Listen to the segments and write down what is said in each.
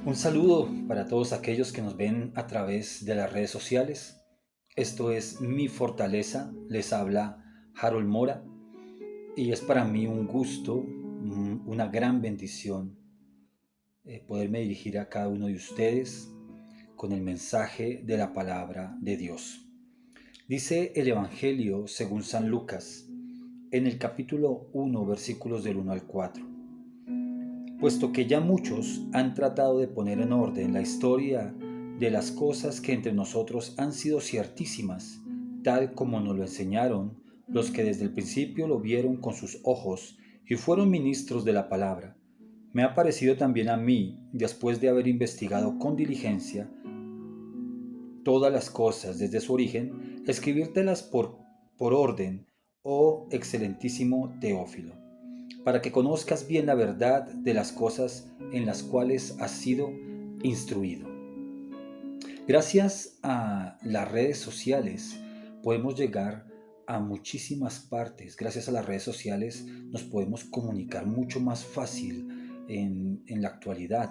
Un saludo para todos aquellos que nos ven a través de las redes sociales. Esto es Mi Fortaleza, les habla Harold Mora y es para mí un gusto, una gran bendición poderme dirigir a cada uno de ustedes con el mensaje de la palabra de Dios. Dice el Evangelio según San Lucas en el capítulo 1 versículos del 1 al 4. Puesto que ya muchos han tratado de poner en orden la historia de las cosas que entre nosotros han sido ciertísimas, tal como nos lo enseñaron los que desde el principio lo vieron con sus ojos y fueron ministros de la palabra. Me ha parecido también a mí, después de haber investigado con diligencia todas las cosas desde su origen, escribírtelas por orden, oh excelentísimo Teófilo, para que conozcas bien la verdad de las cosas en las cuales has sido instruido. Gracias a las redes sociales podemos llegar a muchísimas partes. Gracias a las redes sociales nos podemos comunicar mucho más fácil en la actualidad.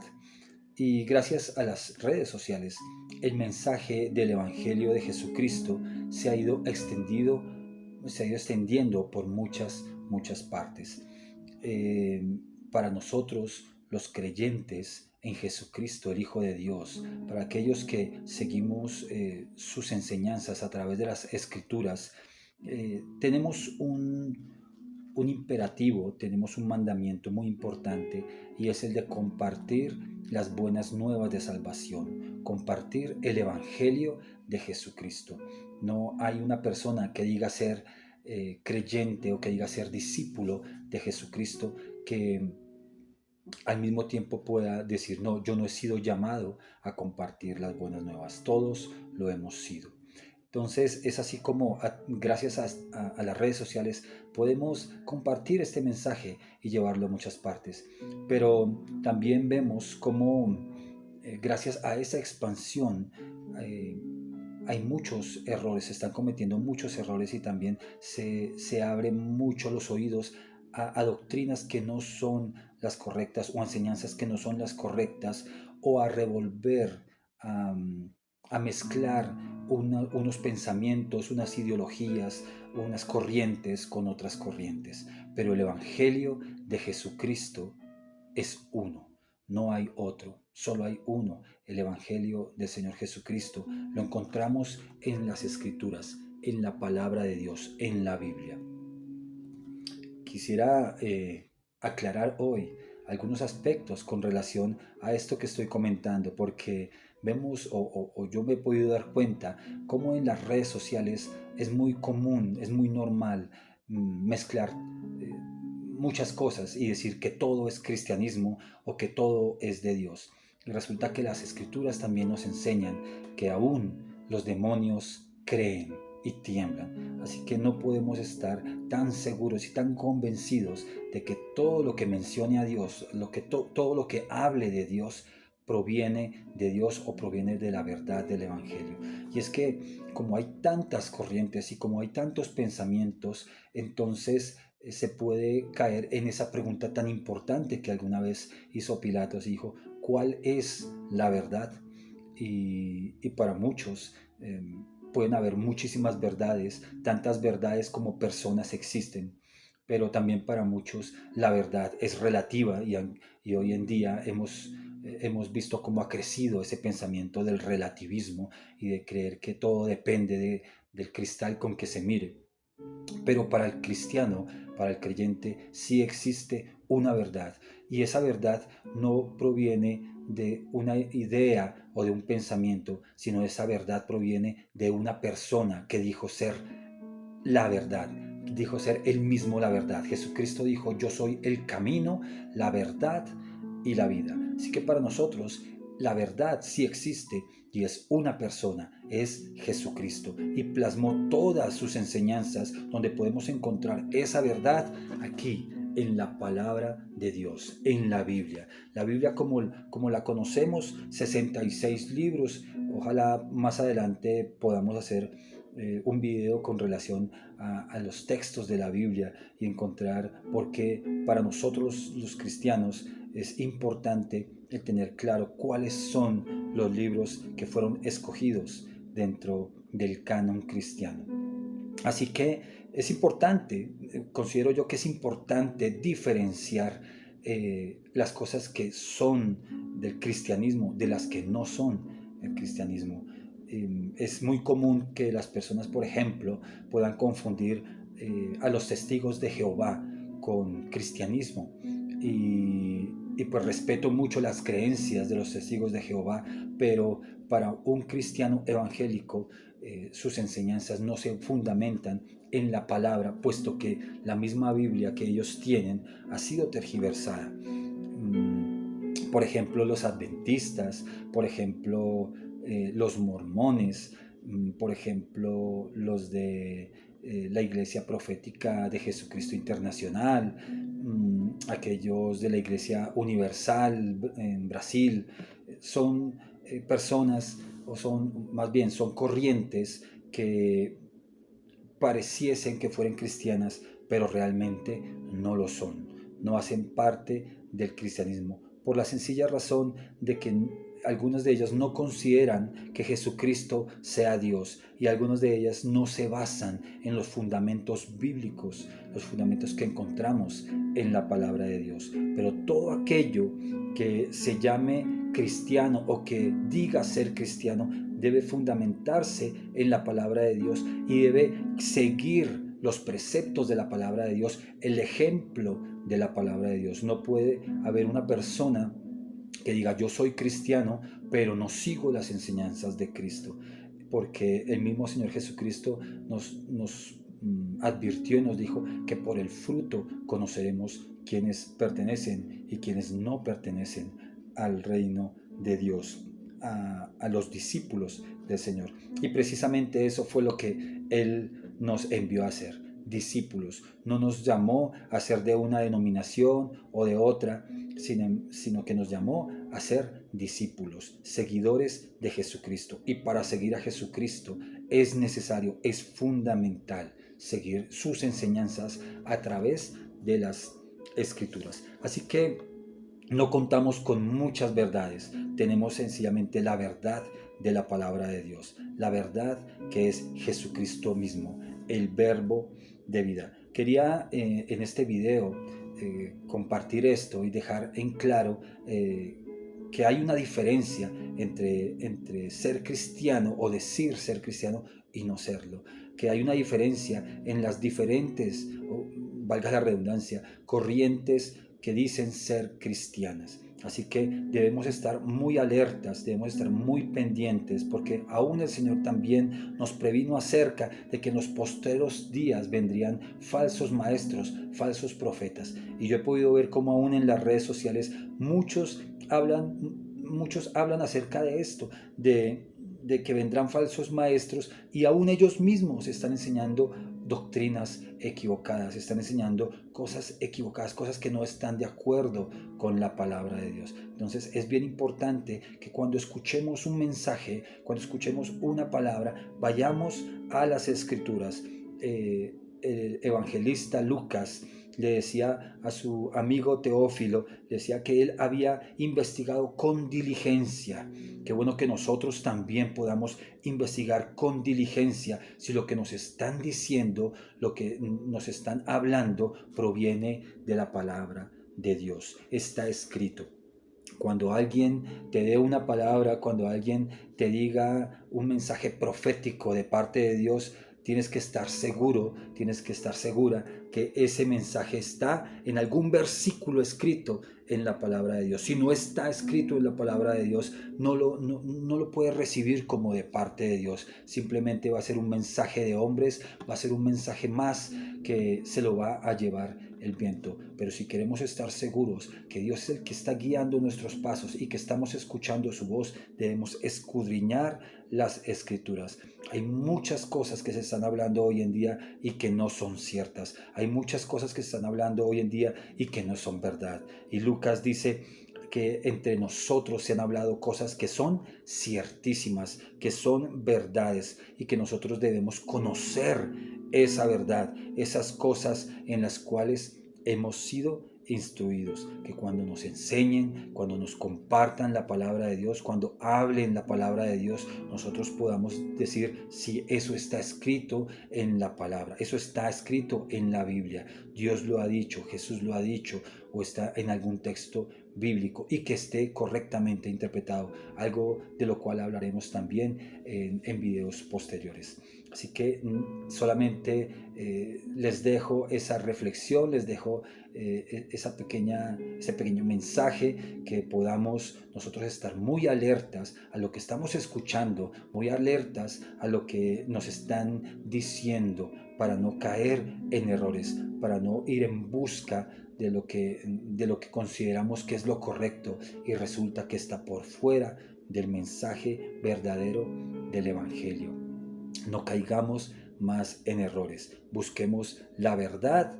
Y gracias a las redes sociales, el mensaje del Evangelio de Jesucristo se ha ido extendiendo por muchas partes. Eh, para nosotros, los creyentes en Jesucristo, el Hijo de Dios, para aquellos que seguimos sus enseñanzas a través de las Escrituras, tenemos un imperativo, tenemos un mandamiento muy importante y es el de compartir las buenas nuevas de salvación, compartir el Evangelio de Jesucristo. No hay una persona que diga ser creyente o que diga ser discípulo de Jesucristo que al mismo tiempo pueda decir, no, yo no he sido llamado a compartir las buenas nuevas, todos lo hemos sido. Entonces es así como gracias a las redes sociales podemos compartir este mensaje y llevarlo a muchas partes. Pero también vemos cómo gracias a esa expansión eh, hay muchos errores, se están cometiendo muchos errores y también se abren mucho los oídos a doctrinas que no son las correctas o a enseñanzas que no son las correctas o a revolver, a, a mezclar unos pensamientos, unas ideologías, unas corrientes con otras corrientes. Pero el Evangelio de Jesucristo es uno, no hay otro, solo hay uno, el Evangelio del Señor Jesucristo. Lo encontramos en las Escrituras, en la palabra de Dios, en la Biblia. Quisiera aclarar hoy algunos aspectos con relación a esto que estoy comentando, porque vemos o yo me he podido dar cuenta cómo en las redes sociales es muy común, es muy normal mezclar muchas cosas y decir que todo es cristianismo o que todo es de Dios. Y resulta que las escrituras también nos enseñan que aún los demonios creen y tiemblan. Así que no podemos estar tan seguros y tan convencidos de que todo lo que mencione a Dios, todo lo que hable de Dios, proviene de Dios o proviene de la verdad del Evangelio. Y es que como hay tantas corrientes y como hay tantos pensamientos, entonces se puede caer en esa pregunta tan importante que alguna vez hizo Pilatos, dijo, ¿cuál es la verdad? Y para muchos pueden haber muchísimas verdades, tantas verdades como personas existen, pero también para muchos la verdad es relativa y hoy en día hemos visto cómo ha crecido ese pensamiento del relativismo y de creer que todo depende del cristal con que se mire. Pero para el cristiano, para el creyente, sí existe una verdad. Y esa verdad no proviene de una idea o de un pensamiento, sino esa verdad proviene de una persona que dijo ser la verdad, dijo ser él mismo la verdad. Jesucristo dijo, yo soy el camino, la verdad y la vida. Así que para nosotros la verdad sí existe y es una persona, es Jesucristo. Y plasmó todas sus enseñanzas donde podemos encontrar esa verdad aquí en la palabra de Dios, en la Biblia. La Biblia como la conocemos, 66 libros. Ojalá más adelante podamos hacer un video con relación a los textos de la Biblia y encontrar por qué para nosotros los cristianos es importante el tener claro cuáles son los libros que fueron escogidos dentro del canon cristiano. Así que es importante, considero yo que es importante diferenciar las cosas que son del cristianismo de las que no son el cristianismo. Es muy común que las personas, por ejemplo, puedan confundir a los testigos de Jehová con cristianismo. Y pues respeto mucho las creencias de los testigos de Jehová, pero para un cristiano evangélico sus enseñanzas no se fundamentan en la palabra, puesto que la misma Biblia que ellos tienen ha sido tergiversada. Por ejemplo, los adventistas, por ejemplo, los mormones, por ejemplo, los de la Iglesia Profética de Jesucristo Internacional, aquellos de la Iglesia Universal en Brasil, son personas, o son más bien, son corrientes que pareciesen que fueran cristianas, pero realmente no lo son, no hacen parte del cristianismo, por la sencilla razón de que algunas de ellas no consideran que Jesucristo sea Dios, y algunas de ellas no se basan en los fundamentos bíblicos, los fundamentos que encontramos en la palabra de Dios. Pero todo aquello que se llame cristiano o que diga ser cristiano debe fundamentarse en la palabra de Dios y debe seguir los preceptos de la palabra de Dios, el ejemplo de la palabra de Dios. No puede haber una persona que diga yo soy cristiano, pero no sigo las enseñanzas de Cristo, porque el mismo Señor Jesucristo nos advirtió y nos dijo que por el fruto conoceremos quienes pertenecen y quienes no pertenecen al reino de Dios, a los discípulos del Señor. Y precisamente eso fue lo que Él nos envió a hacer, discípulos. No nos llamó a ser de una denominación o de otra, sino que nos llamó a ser discípulos, seguidores de Jesucristo. Y para seguir a Jesucristo es necesario, es fundamental seguir sus enseñanzas a través de las Escrituras. Así que no contamos con muchas verdades, tenemos sencillamente la verdad de la palabra de Dios, la verdad que es Jesucristo mismo, el verbo de vida. Quería en este video compartir esto y dejar en claro que hay una diferencia entre ser cristiano o decir ser cristiano y no serlo, que hay una diferencia en las diferentes, valga la redundancia, corrientes que dicen ser cristianas. Así que debemos estar muy alertas, debemos estar muy pendientes, porque aún el Señor también nos previno acerca de que en los posteros días vendrían falsos maestros, falsos profetas. Y yo he podido ver cómo aún en las redes sociales muchos hablan acerca de esto, de que vendrán falsos maestros, y aún ellos mismos están enseñando doctrinas equivocadas, están enseñando cosas equivocadas, cosas que no están de acuerdo con la palabra de Dios. Entonces es bien importante que cuando escuchemos un mensaje, cuando escuchemos una palabra, vayamos a las Escrituras. El evangelista Lucas le decía a su amigo Teófilo, le decía que él había investigado con diligencia. Qué bueno que nosotros también podamos investigar con diligencia si lo que nos están diciendo, lo que nos están hablando, proviene de la palabra de Dios. Está escrito. Cuando alguien te dé una palabra, cuando alguien te diga un mensaje profético de parte de Dios, tienes que estar seguro, tienes que estar segura que ese mensaje está en algún versículo escrito en la palabra de Dios. Si no está escrito en la palabra de Dios, no lo puedes recibir como de parte de Dios. Simplemente va a ser un mensaje de hombres, va a ser un mensaje más que se lo va a llevar el viento. Pero si queremos estar seguros que Dios es el que está guiando nuestros pasos y que estamos escuchando su voz, debemos escudriñar las Escrituras. Hay muchas cosas que se están hablando hoy en día y que no son ciertas. Hay muchas cosas que se están hablando hoy en día y que no son verdad. Y Lucas dice que entre nosotros se han hablado cosas que son ciertísimas, que son verdades, y que nosotros debemos conocer esa verdad, esas cosas en las cuales hemos sido instruidos, que cuando nos enseñen, cuando nos compartan la palabra de Dios, cuando hablen la palabra de Dios, nosotros podamos decir si eso está escrito en la palabra, eso está escrito en la Biblia, Dios lo ha dicho, Jesús lo ha dicho, o está en algún texto bíblico y que esté correctamente interpretado, algo de lo cual hablaremos también en videos posteriores. Así que solamente les dejo esa reflexión, les dejo ese pequeño mensaje, que podamos nosotros estar muy alertas a lo que estamos escuchando, muy alertas a lo que nos están diciendo, para no caer en errores, para no ir en busca de lo que consideramos que es lo correcto y resulta que está por fuera del mensaje verdadero del Evangelio. No caigamos más en errores. Busquemos la verdad,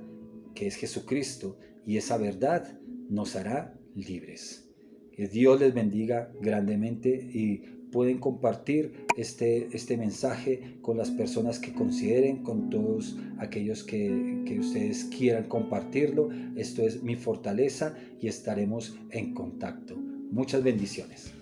que es Jesucristo, y esa verdad nos hará libres. Que Dios les bendiga grandemente y pueden compartir este mensaje con las personas que consideren, con todos aquellos que ustedes quieran compartirlo. Esto es Mi Fortaleza y estaremos en contacto. Muchas bendiciones.